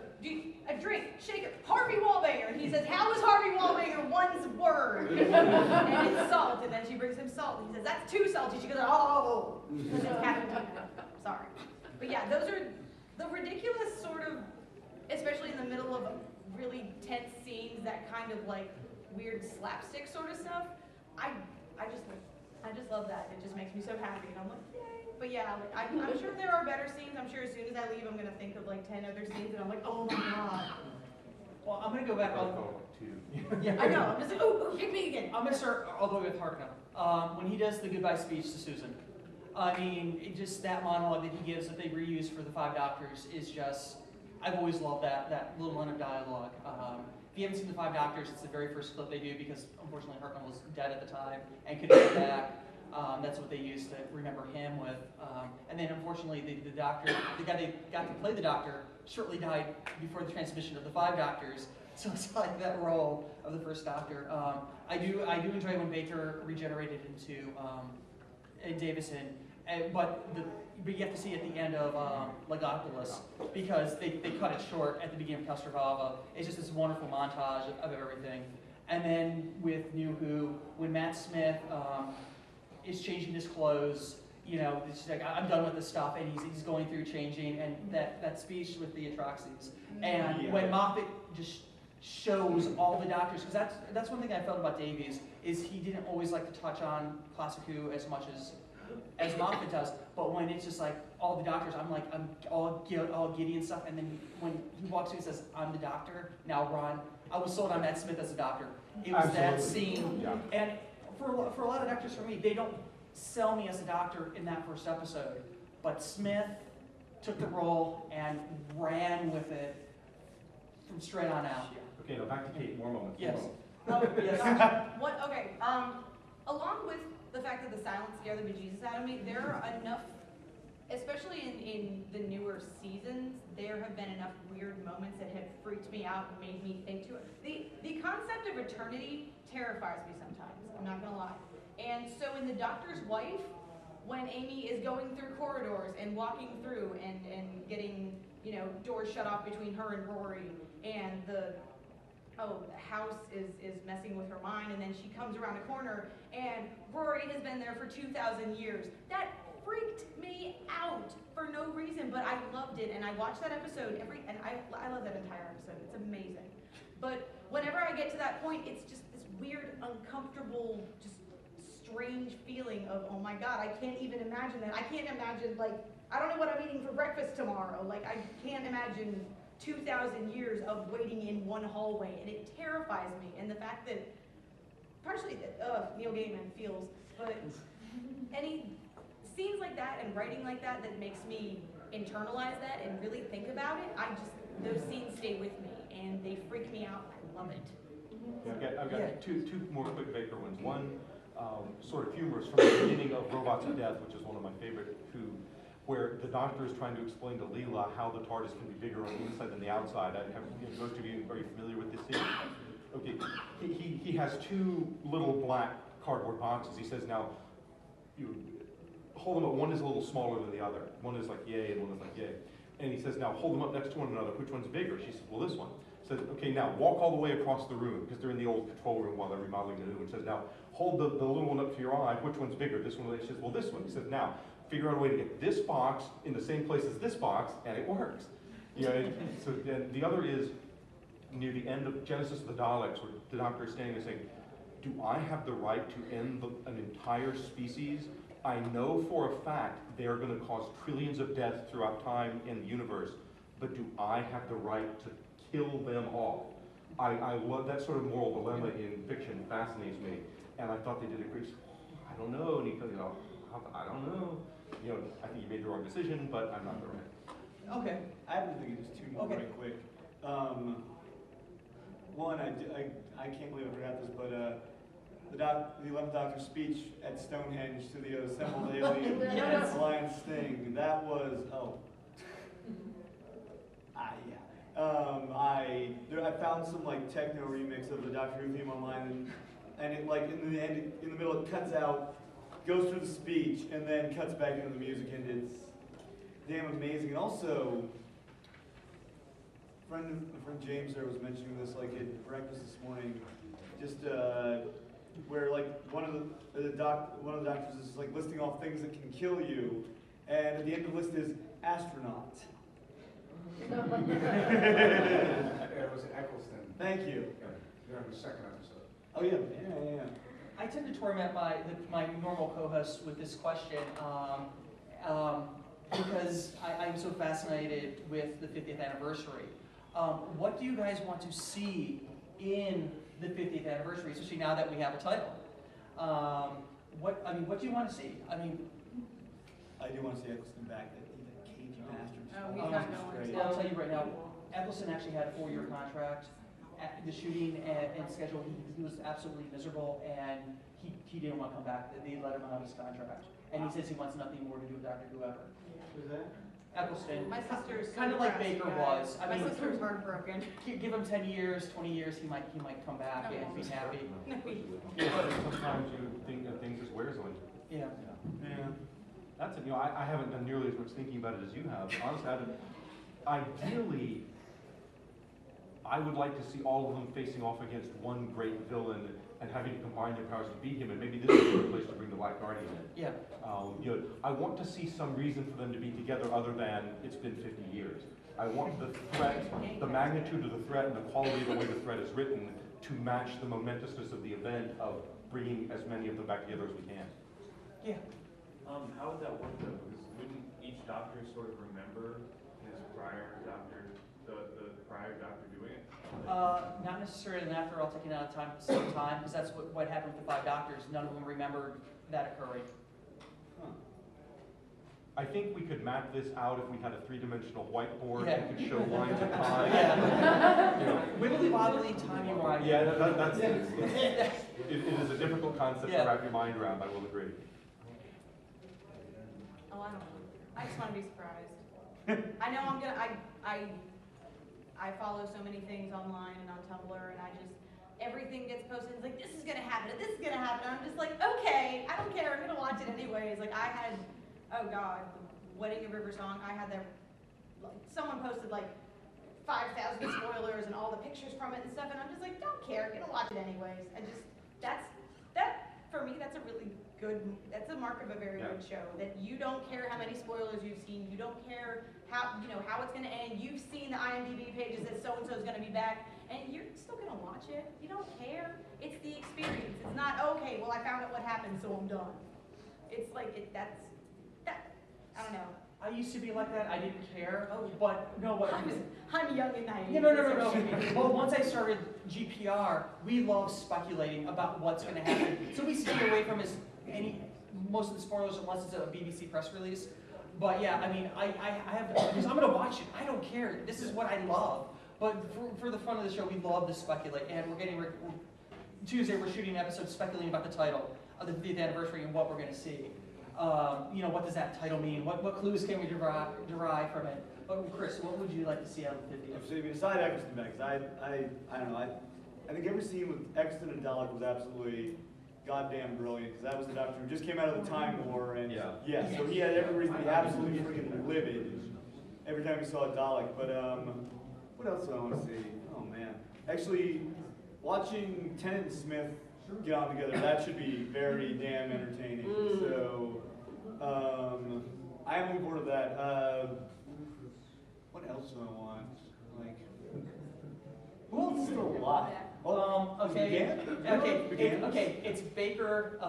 a drink, shake it, Harvey Wallbanger. And he says, how is Harvey Wallbanger one's word? And it's salt, and then she brings him salt, and he says, that's too salty. She goes, oh, because it's caffeine. Sorry. But yeah, those are the ridiculous sort of, especially in the middle of really tense scenes, that kind of like weird slapstick sort of stuff. I just love that. It just makes me so happy, and I'm like, yay. But yeah, like, I'm sure there are better scenes. I'm sure as soon as I leave, I'm gonna think of like 10 other scenes, and I'm like, oh my god. Well, I'm gonna go back on. Yeah. I know. I'm just like, oh, pick me again. I'm gonna start all the way with Harkness. When he does the goodbye speech to Susan, I mean, just that monologue that he gives that they reuse for the Five Doctors is just, I've always loved that little line of dialogue. If you haven't seen the Five Doctors, it's the very first clip they do because unfortunately Harkness was dead at the time and couldn't get back. That's what they used to remember him with. And then unfortunately the doctor, the guy that got to play the doctor, shortly died before the transmission of the Five Doctors. So it's like that role of the first Doctor. I do enjoy when Baker regenerated into Davison, but you have to see at the end of Legopolis because they cut it short at the beginning of Castrovalva. It's just this wonderful montage of everything. And then with New Who, when Matt Smith is changing his clothes, you know, it's like, I'm done with this stuff, and he's going through changing, and that speech with the Atroxes. And when Moffat just shows all the doctors, because that's one thing I felt about Davies, is he didn't always like to touch on Classic Who as much as Moffat does, but when it's just like all the doctors, I'm all giddy and stuff, and then when he walks in and says, I'm the doctor, now run, I was sold on Matt Smith as a doctor. It was that scene, and for a lot of doctors, for me, they don't sell me as a doctor in that first episode, but Smith took the role and ran with it from straight on out. Okay, now back to Kate, more moments. Yes. More moments. Okay, along with the fact that the silence scared the bejesus out of me, there are enough, especially in the newer seasons, there have been enough weird moments that have freaked me out and made me think to it. The concept of eternity terrifies me sometimes, I'm not gonna lie. And so in The Doctor's Wife, when Amy is going through corridors and walking through and getting, you know, doors shut off between her and Rory, and the house is messing with her mind, and then she comes around a corner and Rory has been there for 2,000 years. That freaked me out for no reason, but I loved it, and I watched that episode and I love that entire episode. It's amazing. But whenever I get to that point, it's just this weird, uncomfortable, just strange feeling of, oh my god, I can't even imagine that. I can't imagine, like, I don't know what I'm eating for breakfast tomorrow. Like, I can't imagine 2,000 years of waiting in one hallway, and it terrifies me. And the fact that, partially that Neil Gaiman feels, but any scenes like that and writing like that makes me internalize that and really think about it, those scenes stay with me, and they freak me out. I love it. Yeah, I've got two more quick Baker ones. One, sort of humorous from the beginning of Robots of Death, which is one of my favorite Who, where the Doctor is trying to explain to Leela how the TARDIS can be bigger on the inside than the outside. Most of you, are you familiar with this scene? Okay, he has two little black cardboard boxes. He says, now, you hold them up. One is a little smaller than the other. One is like yay and one is like yay. And he says, now hold them up next to one another. Which one's bigger? She says, well, this one. He says, okay, now walk all the way across the room, because they're in the old control room while they're remodeling the new one. He says, now hold the little one up to your eye. Which one's bigger? This one? She says, well, this one. He says, now figure out a way to get this box in the same place as this box, and it works. You know, so then the other is near the end of Genesis of the Daleks, where the Doctor is standing there saying, do I have the right to end an entire species? I know for a fact they are going to cause trillions of deaths throughout time in the universe, but do I have the right to kill them all? I love that sort of moral dilemma in fiction, fascinates me, and I thought they did a great. I don't know, Nico. You know, I don't know. You know, I think you made the wrong decision, but I'm not the right. Okay. I happen to think of just two more Okay. right quick. One, I can't believe I forgot this, but the 11th Doctor's speech at Stonehenge to the assembled alien Yes. alliance thing, that was, yeah. I found some like techno remix of the Doctor Who theme online, and it like in the end, in the middle, it cuts out, goes through the speech, and then cuts back into the music, and it's damn amazing. And also, my friend James there was mentioning this like at breakfast this morning, just where like one of the doctors is like listing off things that can kill you, and at the end of the list is astronaut. It was Eccleston. Thank you. During the second episode. Oh yeah. I tend to torment my normal co-hosts with this question because I'm so fascinated with the 50th anniversary. What do you guys want to see in the 50th anniversary, especially now that we have a title? What do you want to see? I do want to see Eccleston back. That cagey bastard. Oh, he's not going I'll tell you right now, Eccleston actually had a 4-year contract. At the shooting and schedule, he was absolutely miserable, and he didn't want to come back. They let him out of his contract, and he says he wants nothing more to do with Dr. Whoever. Who's that? Eccleston. My sister's so kind of like depressed, Baker you guys. was. My sister was heartbroken. Give him 10 years, 20 years, he might come back and be happy. Sometimes you think that things just wears on you. Yeah. Yeah. That's it. I haven't done nearly as much thinking about it as you have. Honestly, ideally, I would like to see all of them facing off against one great villain and having to combine their powers to beat him. And maybe this is a good place to bring the Black Guardian in. Yeah. I want to see some reason for them to be together other than it's been 50 years. I want the threat, the magnitude of the threat, and the quality of the way the threat is written to match the momentousness of the event of bringing as many of them back together as we can. Yeah. How would that work though? Because wouldn't each doctor sort of remember his prior doctor, the prior doctor doing it? Not necessarily, and after all taken out of time at the same time, because that's what happened with the 5 doctors. None of them remembered that occurring. I think we could map this out if we had a 3-dimensional whiteboard Yeah. and could show lines of time. Yeah. You know. Wibbly wobbly, timey-wimey. Yeah, it is a difficult concept Yeah. to wrap your mind around, I will agree. Oh, I don't know. I just want to be surprised. I know I'm gonna. I follow so many things online and on Tumblr, and everything gets posted. It's like, this is gonna happen, and this is gonna happen. I'm just like, okay, I don't care. I'm gonna watch it anyways. Like I had, oh God, the Wedding of River Song. I had someone posted like 5,000 spoilers and all the pictures from it and stuff, and I'm just like, don't care. I'm gonna watch it anyways. That for me, that's a really good. That's a mark of a very good show. That you don't care how many spoilers you've seen. You don't care how it's going to end. You've seen the IMDb pages that so and so is going to be back, and you're still going to watch it. You don't care. It's the experience. It's not okay. Well, I found out what happened, so I'm done. It's like that. I don't know. I used to be like that. I didn't care. But no, what? I'm young and naive. Yeah, no. Well, once I started GPR, we love speculating about what's going to happen. So we stay away from most of the spoilers unless it's a BBC press release. But yeah, I mean, I have because I'm going to watch it. I don't care. This is what I love. But for the fun of the show, we love to speculate, and Tuesday we're shooting an episode speculating about the title of the 50th anniversary and what we're going to see. What does that title mean? What clues can we derive from it? But Chris, what would you like to see out of the 50th? So, I mean, aside Eccleston back, I don't know. I think every scene with Eccleston and Dalek was absolutely goddamn brilliant, because that was the Doctor who just came out of the Time War, and so he had every reason to be absolutely freaking livid every time he saw a Dalek. But what else do I want to see? Oh man, actually, watching Tennant and Smith get on together, that should be very damn entertaining. So I am looking forward to that. What else do I want? Like, who else is still alive? Okay. It's Baker,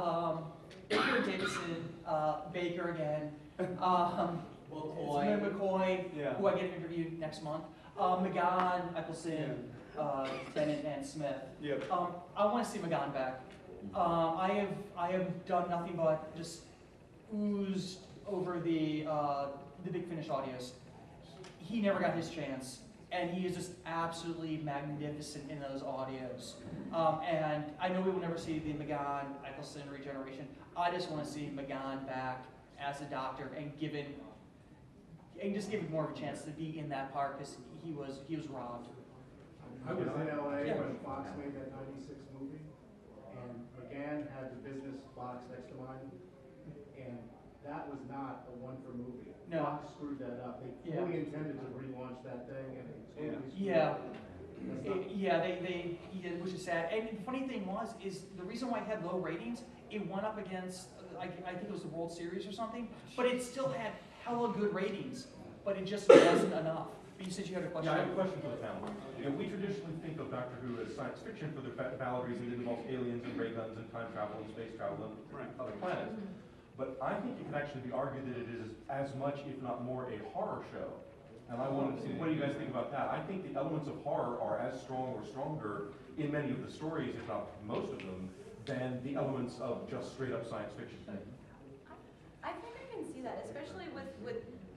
Baker Davidson, Baker again. McCoy, who I get an interview next month. McGann, Eccleston, Tennant, and Smith. Yep. I want to see McGann back. I have done nothing but just oozed over the Big Finish audios. he never got his chance. And he is just absolutely magnificent in those audios. And I know we will never see the McGann Eccleston regeneration. I just want to see McGann back as a doctor and just give him more of a chance to be in that part because he was robbed. I was in LA Yeah. when Fox made that '96 movie, and McGann had the business box next to mine, and that was not a one-for movie. No. Fox screwed that up. They Yeah. fully intended to relaunch that thing, and they totally screwed Yeah. it up. That's not- Yeah, which is sad. And the funny thing is the reason why it had low ratings, it went up against, I think it was the World Series or something, but it still had hella good ratings, but it just wasn't enough. But you said you had a question? Yeah, I have a question for the panel. You know, we traditionally think of Doctor Who as science fiction for the valid reason it involves aliens and ray guns and time travel and space travel and other planets. But I think it can actually be argued that it is as much, if not more, a horror show. And I wanted to see, what do you guys think about that? I think the elements of horror are as strong or stronger in many of the stories, if not most of them, than the elements of just straight up science fiction. I think I can see that, especially with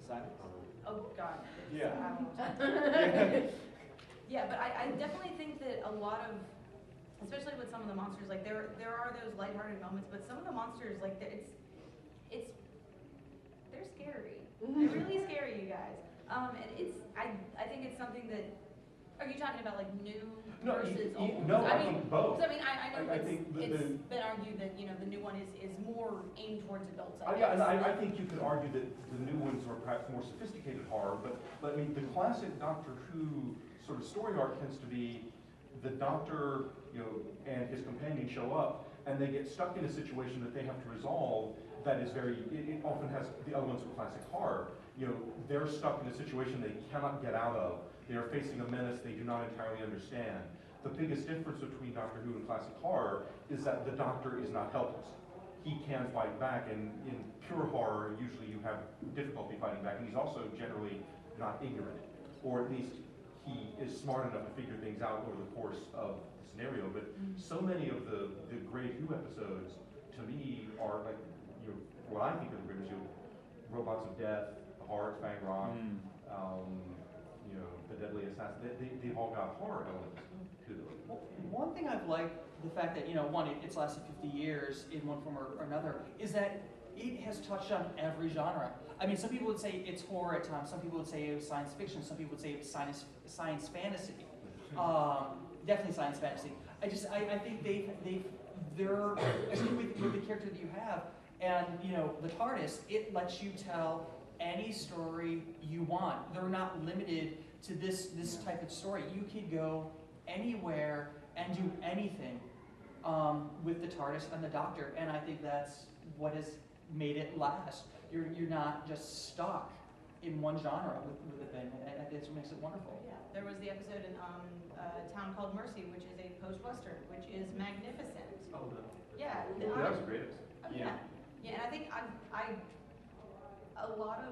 Silence. oh god. Yeah. Yeah, but I definitely think that a lot of, especially with some of the monsters, like there are those lighthearted moments, but some of the monsters, like they're scary. They're really scary, you guys. And I think it's something that. Are you talking about like new versus old? No, I think both. 'cause I mean, I know I think it's been argued that the new one is more aimed towards adults. Yeah, and I think you could argue that the new ones are perhaps more sophisticated horror, but I mean, the classic Doctor Who sort of story arc tends to be the Doctor, and his companion show up, and they get stuck in a situation that they have to resolve that is it often has the elements of classic horror. They're stuck in a situation they cannot get out of. They are facing a menace they do not entirely understand. The biggest difference between Doctor Who and classic horror is that the Doctor is not helpless. He can fight back, and in pure horror, usually you have difficulty fighting back, and he's also generally not ignorant, or at least he is smart enough to figure things out over the course of the scenario. But so many of the great Who episodes, to me, are like, what I think of the greatest, Robots of Death, The Horror at Fang Rock, The Deadly Assassin, they've all got horror elements to them. Well, one thing I've liked, the fact that, it's lasted 50 years in one form or another, is that it has touched on every genre. I mean, some people would say it's horror at times, some people would say it was science fiction, some people would say it was science fantasy. Definitely science fantasy. I think they're, especially with the character that you have, and, the TARDIS, it lets you tell any story you want. They're not limited to this type of story. You could go anywhere and do anything with the TARDIS and the Doctor, and I think that's what has made it last. You're not just stuck in one genre with the thing, and that's what makes it wonderful. Yeah, there was the episode in A Town Called Mercy, which is a post-western, which is magnificent. Oh, Yeah. that was a great episode. Oh, yeah. Yeah, and I think a lot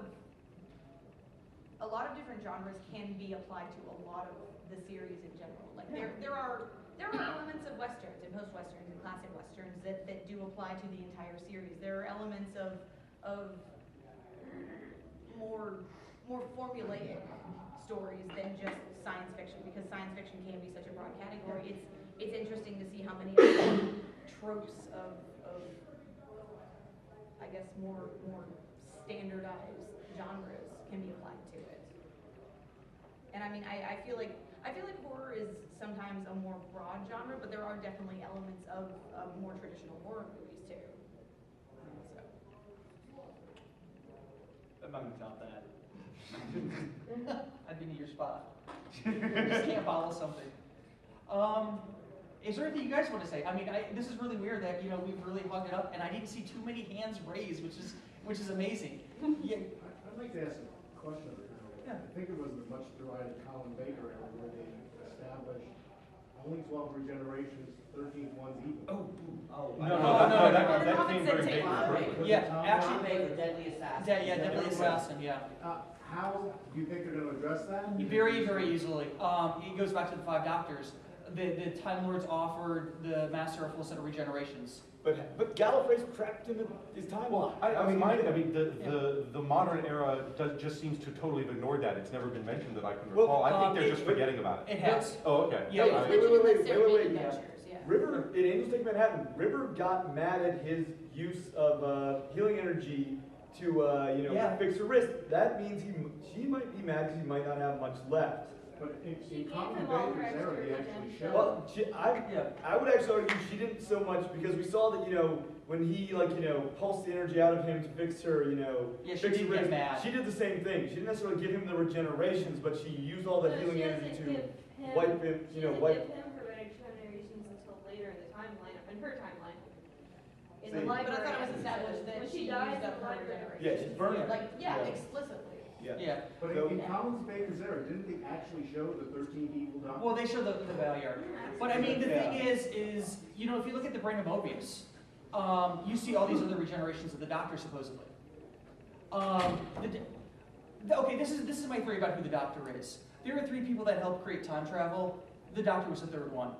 of different genres can be applied to a lot of the series in general. Like there are elements of westerns and post-westerns and classic westerns that do apply to the entire series. There are elements of more formulaic stories than just science fiction, because science fiction can be such a broad category. It's interesting to see how many tropes of I guess more standardized genres can be applied to it. And I mean, I feel like horror is sometimes a more broad genre, but there are definitely elements of more traditional horror movies too. So. I'm not gonna top that. I'd be in your spot. Just can't follow something. Is there anything you guys want to say? I mean, this is really weird that we've really hugged it up, and I didn't see too many hands raised, which is amazing. Yeah. I'd like to ask a question of the panel. Yeah. I think it was the much derided Colin Baker era where they established only 12 regenerations, 13th one's evil. That came very big. Yeah, Tom actually, Baker, Deadly Assassin. Deadly Assassin, yeah. How do you think they're going to address that? Very, very easily. It goes back to the Five Doctors. the Time Lords offered the Master a full set of regenerations. But Gallifrey's trapped in his timeline. Well, the modern era just seems to totally have ignored that. It's never been mentioned that I can Well, recall. I think they're just forgetting about it. It has. Oh, okay. Yeah, It was wait, mentioned in the wait, 13 wait. Adventures, yeah. River, in Angels Take Manhattan, River got mad at his use of healing energy to, Yeah. fix her wrist. That means she might be mad because he might not have much left. But in gave Common him all her Baker's era, they extra actually redemption. showed. Well, Yeah. I would actually argue she didn't so much because we saw that, when he, pulsed the energy out of him to fix her, Yeah, she fix did her get wrist. mad. She did the same thing. She didn't necessarily give him the regenerations, but she used all the No, healing she energy doesn't to give him- wipe him, She doesn't wipe. give him her regenerations until later in the timeline, in her timeline. In the See. library. But I thought it was established that When she she dies used in up the her library. regeneration. Yeah, she's burning. Like, yeah, Yeah. explicitly. Yeah. Yeah. But So- in Common Baker's era, didn't they actually show the 13 evil doctors? Well, they show the Valeyard. But I mean, the thing is, if you look at the brain of Mobius, you see all these other regenerations of the Doctor, supposedly. Okay, this is my theory about who the Doctor is. There are 3 people that helped create time travel. The Doctor was the 3rd one.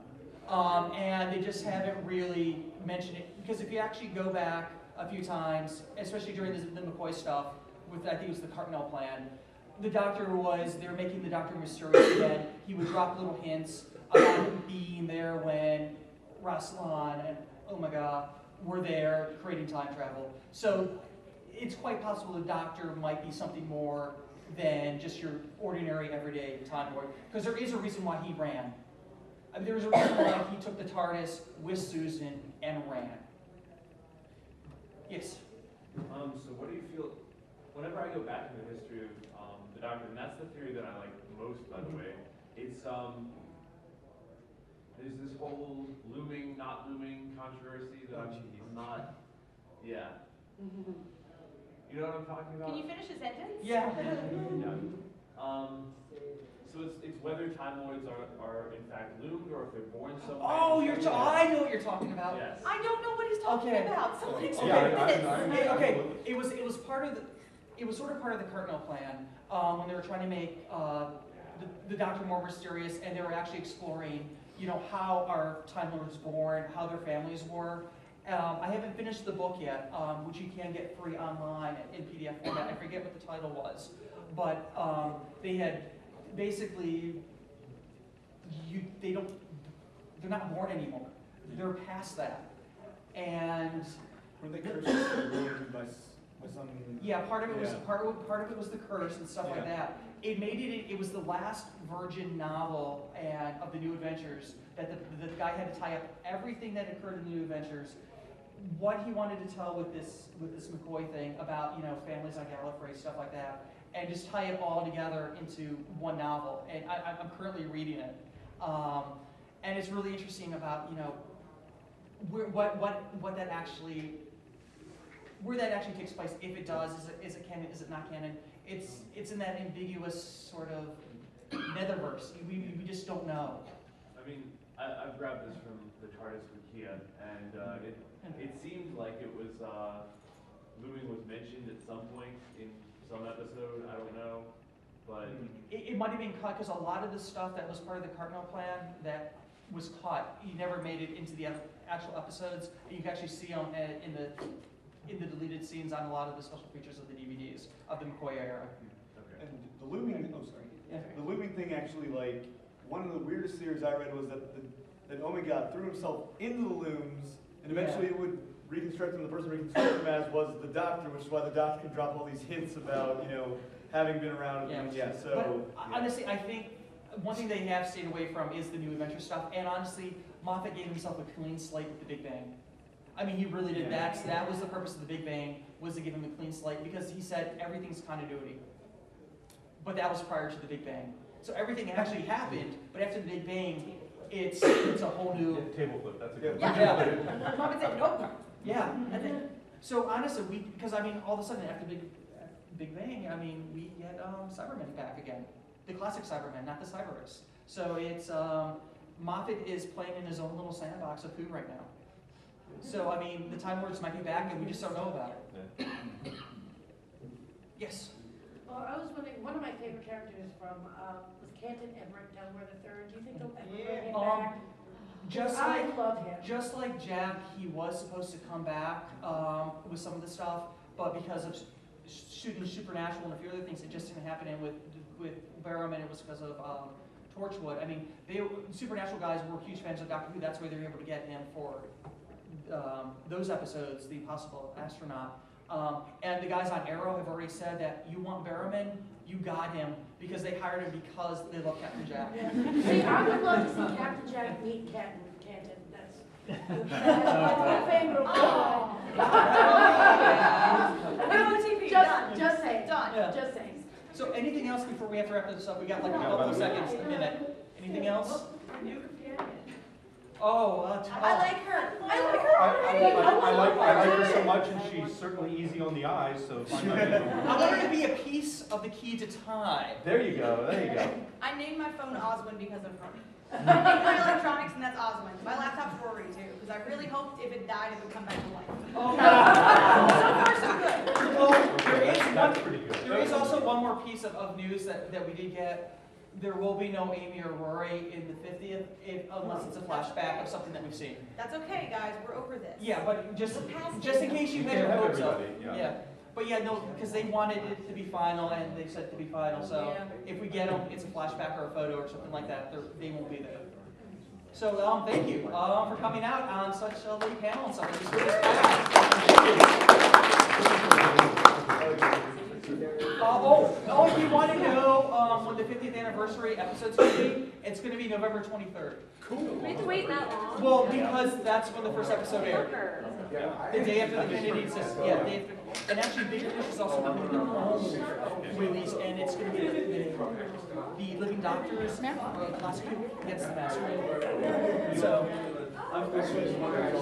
And they just haven't really mentioned it. Because if you actually go back a few times, especially during the McCoy stuff, with I think it was the Cartmel plan, they were making the Doctor mysterious again. He would drop little hints about him being there when Rassilon and Omega were there creating time travel. So it's quite possible the Doctor might be something more than just your ordinary everyday Time Lord. Because there is a reason why he ran. I mean, there was a reason why he took the TARDIS with Susan and ran. Yes? So what do you feel, whenever I go back in the history of the Doctor, and that's the theory that I like most, by the way, it's, there's this whole looming, not looming controversy that I'm not, yeah. You know what I'm talking about? Can you finish a sentence? Yeah. Yeah. So it's whether Time Lords are in fact loomed or if they're born somewhere. Oh, I know what you're talking about. Yes. I don't know what he's talking Okay. about. Someone explain Yeah, this. Okay, it was part of it was sort of part of the Cartmel plan when they were trying to make the Doctor more mysterious, and they were actually exploring, how our Time Lords born, how their families were. I haven't finished the book yet, which you can get free online in PDF format. I forget what the title was, but they had basically they're not born anymore. They're past that, and Were they cursed by some? yeah, part of it was Yeah. part of it was the curse and stuff like Yeah. that. It made it was the last Virgin novel and of the New Adventures that the guy had to tie up everything that occurred in the New Adventures, what he wanted to tell with this McCoy thing about families on Gallifrey, stuff like that, and just tie it all together into one novel. And I'm currently reading it, and it's really interesting about what that actually. Where that actually takes place, if it does, is it canon, is it not canon? It's in that ambiguous sort of netherverse. We just don't know. I mean, I've grabbed this from the TARDIS Wikia, and it seemed like it was, looming was mentioned at some point in some episode, I don't know, but... It might have been cut, because a lot of the stuff that was part of the Cartmel plan that was caught, he never made it into the actual episodes. You can actually see them in the deleted scenes on a lot of the special features of the DVDs of the McCoy era. Okay. And the looming, the looming thing actually, one of the weirdest theories I read was that Omega threw himself into the looms, and eventually it would reconstruct him. The person reconstructed him as was the Doctor, which is why the Doctor can drop all these hints about, having been around. Yeah. So. But honestly, I think one thing they have stayed away from is the New Adventure stuff, and honestly, Moffat gave himself a clean slate with the Big Bang. I mean, he really did that. So that was the purpose of the Big Bang, was to give him a clean slate, because he said everything's continuity. But that was prior to the Big Bang. So everything actually happened, but after the Big Bang, it's a whole new... Table flip, that's a good one. Yeah. Mom said, nope. Yeah. And then, so honestly, because all of a sudden after Big Bang, we get Cybermen back again. The classic Cybermen, not the Cyberus. So it's, Moffat is playing in his own little sandbox of food right now. So, the Time Lords might be back and we just don't know about it. Yeah. Yes? Well, I was wondering, one of my favorite characters from, was Canton Everett Delaware III. Do you think they'll ever bring him Yeah. back? I love him. Just like Jack, he was supposed to come back with some of the stuff, but because of shooting Supernatural and a few other things, it just didn't happen. And with Barrowman, it was because of Torchwood. I mean, Supernatural guys were huge fans of Doctor Who. That's why they were able to get him for those episodes, The Impossible Astronaut. And the guys on Arrow have already said that you want Barrowman, you got him, because they hired him because they love Captain Jack. Yeah. See, I would love to see Captain Jack meet Canton. That's my favorite. Just saying. Done. Yeah. Just saying. So anything else before we have to wrap this up? We got like a couple of seconds, a minute. Anything else? Oh, I like her. I like her so much, and she's certainly easy on the eyes, so if I'm not I want her to be a piece of the key to time. There you go, there you go. I named my phone Oswin because of her. I named my electronics, and that's Oswin. My laptop's Rory too, because I really hoped if it died, it would come back to life. Oh, So far, so good. well, That's pretty good. there is also one more piece of news that we did get. There will be no Amy or Rory in the 50th, unless it's a flashback of something that we've seen. That's okay, guys. We're over this. Yeah, but just in case you You had can't your have hopes up. everybody, yeah. But yeah, no, because they wanted it to be final, and they said to be final. So Yeah. if we get them, it's a flashback or a photo or something like that. They won't be there. So thank you for coming out on such a late panel and stuff. It was really if you want to know when the 50th anniversary episode's going to be, it's going to be November 23rd. We have to wait that long? Well, because that's when the first episode aired. The day after the Kennedy system. Yeah, day after. And actually, Big Finish is also doing their own release, and it's going to be the Living Doctors classic against the Master. So. I'm just wondering.